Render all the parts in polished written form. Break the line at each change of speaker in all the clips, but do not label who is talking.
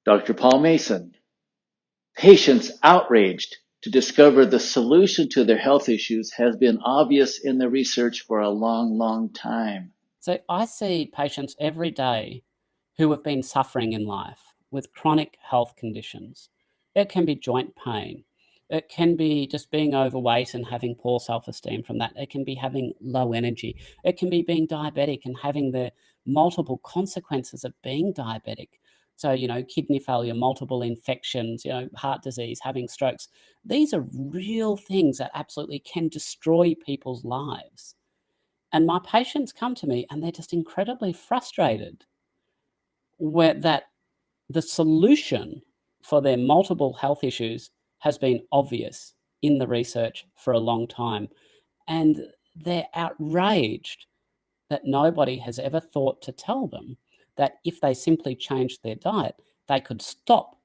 Dr. Paul Mason. Patients outraged to discover the solution to their health issues has been obvious in the research for a long, long time.
So I see patients every day who have been suffering in life with chronic health conditions. It can be joint pain. It can be just being overweight and having poor self-esteem from that. It can be having low energy. It can be being diabetic and having the multiple consequences of being diabetic. So, kidney failure, multiple infections, heart disease, having strokes. These are real things that absolutely can destroy people's lives. And my patients come to me and they're just incredibly frustrated that the solution for their multiple health issues has been obvious in the research for a long time. And they're outraged that nobody has ever thought to tell them that if they simply changed their diet, they could stop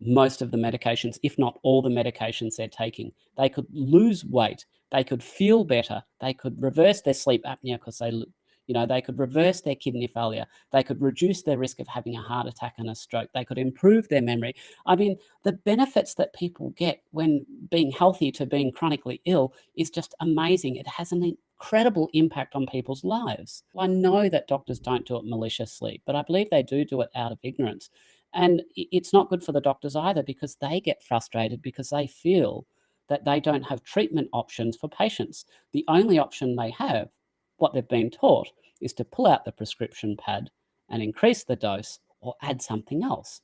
most of the medications, if not all the medications they're taking. They could lose weight. They could feel better. They could reverse their sleep apnea because they could reverse their kidney failure. They could reduce their risk of having a heart attack and a stroke. They could improve their memory. I mean, the benefits that people get when being healthy to being chronically ill is just amazing. It has an incredible impact on people's lives. I know that doctors don't do it maliciously, but I believe they do it out of ignorance. And it's not good for the doctors either because they get frustrated because they feel that they don't have treatment options for patients. The only option they have, what they've been taught, is to pull out the prescription pad and increase the dose or add something else.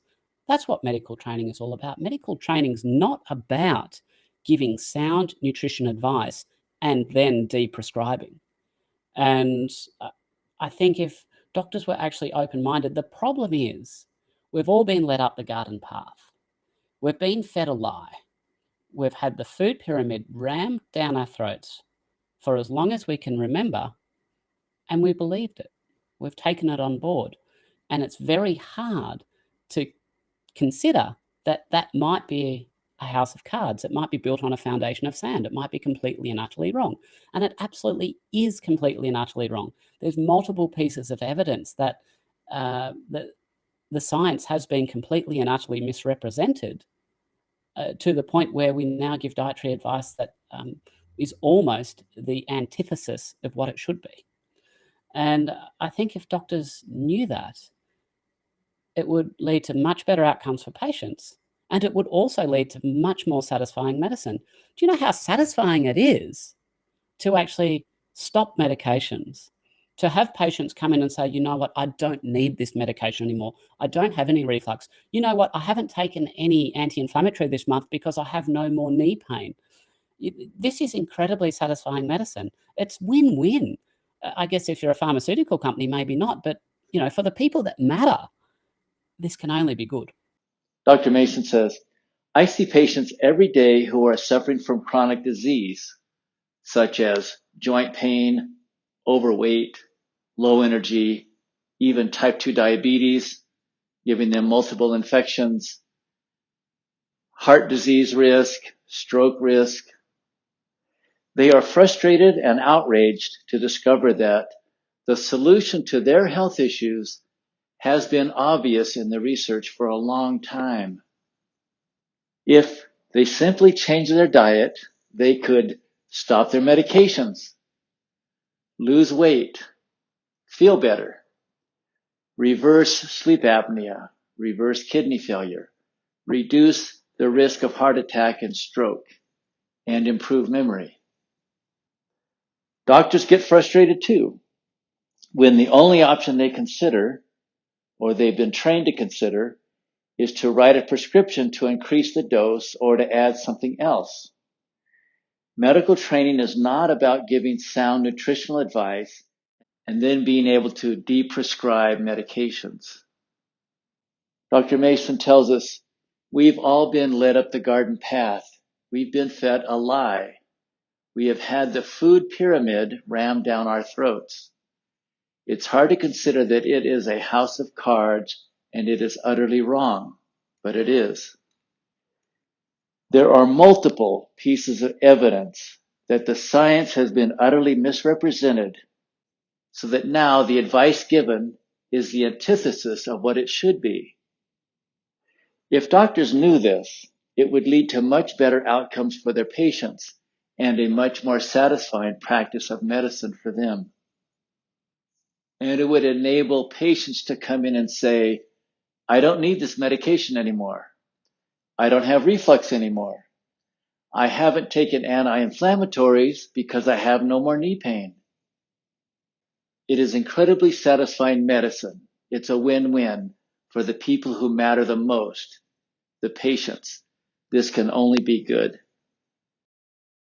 That's what medical training is all about. Medical training is not about giving sound nutrition advice and then de-prescribing. And I think if doctors were actually open-minded, the problem is we've all been led up the garden path. We've been fed a lie. We've had the food pyramid rammed down our throats for as long as we can remember, and we believed it. We've taken it on board. And it's very hard to consider that that might be a house of cards. It might be built on a foundation of sand. It might be completely and utterly wrong. And it absolutely is completely and utterly wrong. There's multiple pieces of evidence that the science has been completely and utterly misrepresented to the point where we now give dietary advice that is almost the antithesis of what it should be. And I think if doctors knew that, it would lead to much better outcomes for patients. And it would also lead to much more satisfying medicine. Do you know how satisfying it is to actually stop medications, to have patients come in and say, you know what, I don't need this medication anymore. I don't have any reflux. You know what, I haven't taken any anti-inflammatory this month because I have no more knee pain. This is incredibly satisfying medicine. It's win-win. I guess if you're a pharmaceutical company, maybe not, but for the people that matter, this can only be good.
Dr. Mason says, I see patients every day who are suffering from chronic disease, such as joint pain, overweight, low energy, even type 2 diabetes, giving them multiple infections, heart disease risk, stroke risk. They are frustrated and outraged to discover that the solution to their health issues has been obvious in the research for a long time. If they simply change their diet, they could stop their medications, lose weight, feel better, reverse sleep apnea, reverse kidney failure, reduce the risk of heart attack and stroke, and improve memory. Doctors get frustrated too when the only option they consider, or they've been trained to consider, is to write a prescription to increase the dose or to add something else. Medical training is not about giving sound nutritional advice and then being able to de-prescribe medications. Dr. Mason tells us we've all been led up the garden path. We've been fed a lie. We have had the food pyramid rammed down our throats. It's hard to consider that it is a house of cards and it is utterly wrong, but it is. There are multiple pieces of evidence that the science has been utterly misrepresented, so that now the advice given is the antithesis of what it should be. If doctors knew this, it would lead to much better outcomes for their patients and a much more satisfying practice of medicine for them. And it would enable patients to come in and say, I don't need this medication anymore. I don't have reflux anymore. I haven't taken anti-inflammatories because I have no more knee pain. It is incredibly satisfying medicine. It's a win-win for the people who matter the most, the patients. This can only be good.